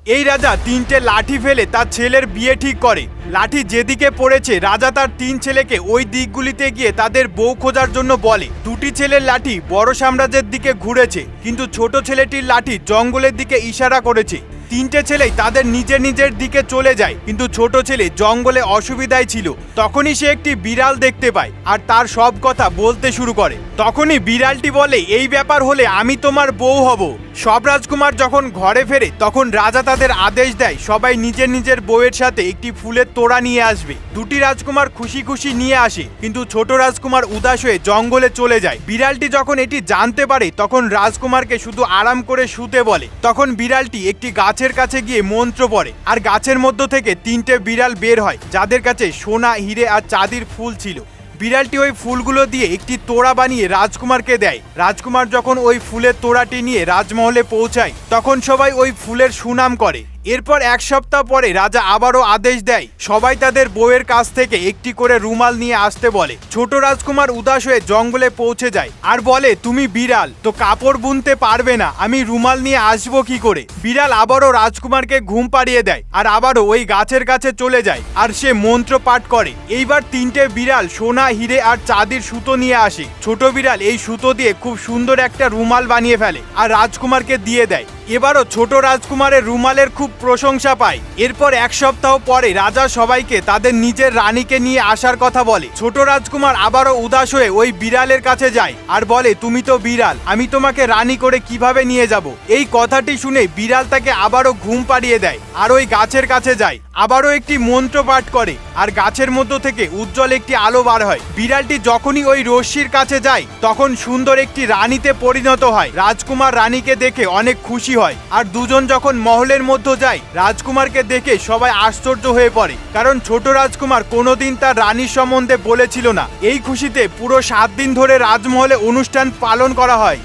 এই রাজা তিনটে লাঠি ফেলে তার ছেলের বিয়ে ঠিক করে। লাঠি যেদিকে পড়েছে রাজা তার তিন ছেলেকে ওই দিকগুলিতে গিয়ে তাদের বউ খোঁজার জন্য বলে। দুটি ছেলের লাঠি বড় সাম্রাজ্যের দিকে ঘুরেছে, কিন্তু ছোট ছেলেটির লাঠি জঙ্গলের দিকে ইশারা করেছে। তিনটে ছেলেই তাদের নিজের নিজের দিকে চলে যায়, কিন্তু ছোট ছেলে জঙ্গলে অসুবিধায় ছিল। তখনই সে একটি বিড়াল দেখতে পায় আর তার সব কথা বলতে শুরু করে। তখনই বিড়ালটি বলে, এই ব্যাপার হলে আমি তোমার বউ হব। সব রাজকুমার যখন ঘরে ফেরে তখন রাজা তাদের আদেশ দেয় সবাই নিজের নিজের বউয়ের সাথে একটি ফুলের তোড়া নিয়ে আসবে। দুটি রাজকুমার খুশি খুশি নিয়ে আসে, কিন্তু ছোট রাজকুমার উদাস হয়ে জঙ্গলে চলে যায়। বিড়ালটি যখন এটি জানতে পারে তখন রাজকুমারকে শুধু আরাম করে শুতে বলে। তখন বিড়ালটি একটি গাছের কাছে গিয়ে মন্ত্র পড়ে আর গাছের মধ্য থেকে তিনটে বিড়াল বের হয়, যাদের কাছে সোনা, হিরে আর চাঁদির ফুল ছিল। বিড়ালটি ওই ফুলগুলো দিয়ে একটি তোড়া বানিয়ে রাজকুমারকে দেয়। রাজকুমার যখন ওই ফুলের তোড়াটি নিয়ে রাজমহলে পৌঁছায় তখন সবাই ওই ফুলের সুনাম করে। এরপর এক সপ্তাহ পরে রাজা আবারও আদেশ দেয় সবাই তাদের বউয়ের কাছ থেকে একটি করে রুমাল নিয়ে আসতে বলে। ছোট রাজকুমার উদাস হয়ে জঙ্গলে পৌঁছে যায় আর বলে, তুমি বিড়াল তো কাপড় বুনতে পারবে না, আমি রুমাল নিয়ে আসবো কি করে? বিড়াল আবারও রাজকুমারকে ঘুম পাড়িয়ে দেয় আর আবারও ওই গাছের কাছে চলে যায় আর সে মন্ত্র পাঠ করে। এইবার তিনটে বিড়াল সোনা, হিরে আর চাঁদির সুতো নিয়ে আসে। ছোট বিড়াল এই সুতো দিয়ে খুব সুন্দর একটা রুমাল বানিয়ে ফেলে আর রাজকুমারকে দিয়ে দেয়। এবারও ছোট রাজকুমারের রুমালের খুব প্রশংসা পায়। এরপর এক সপ্তাহ পরে রাজা সবাইকে তাদের নিজের রানীকে নিয়ে আসার কথা বলে। ছোট রাজকুমার আবারও উদাস হয়ে ওই বিড়ালের কাছে যায় আর বলে, তুমি তো বিড়াল, আমি তোমাকে রানী করে কিভাবে নিয়ে যাব? এই কথাটি শুনে বিড়াল তাকে আবারও ঘুম পাড়িয়ে দেয় আর ওই গাছের কাছে যায়। আবারও একটি মন্ত্র পাঠ করে আর গাছের মধ্য থেকে উজ্জ্বল একটি আলো বার হয়। বিড়ালটি যখনই ওই রশ্মির কাছে যায় তখন সুন্দর একটি রানীতে পরিণত হয়। রাজকুমার রানীকে দেখে অনেক খুশি হয় আর দুজন যখন মহলের মধ্যে যায় রাজকুমারকে দেখে সবাই আশ্চর্য হয়ে পড়ে, কারণ ছোট রাজকুমার কোনোদিন তার রানীর সম্বন্ধে বলেছিল না। এই খুশিতে পুরো 7 দিন ধরে রাজমহলে অনুষ্ঠান পালন করা হয়।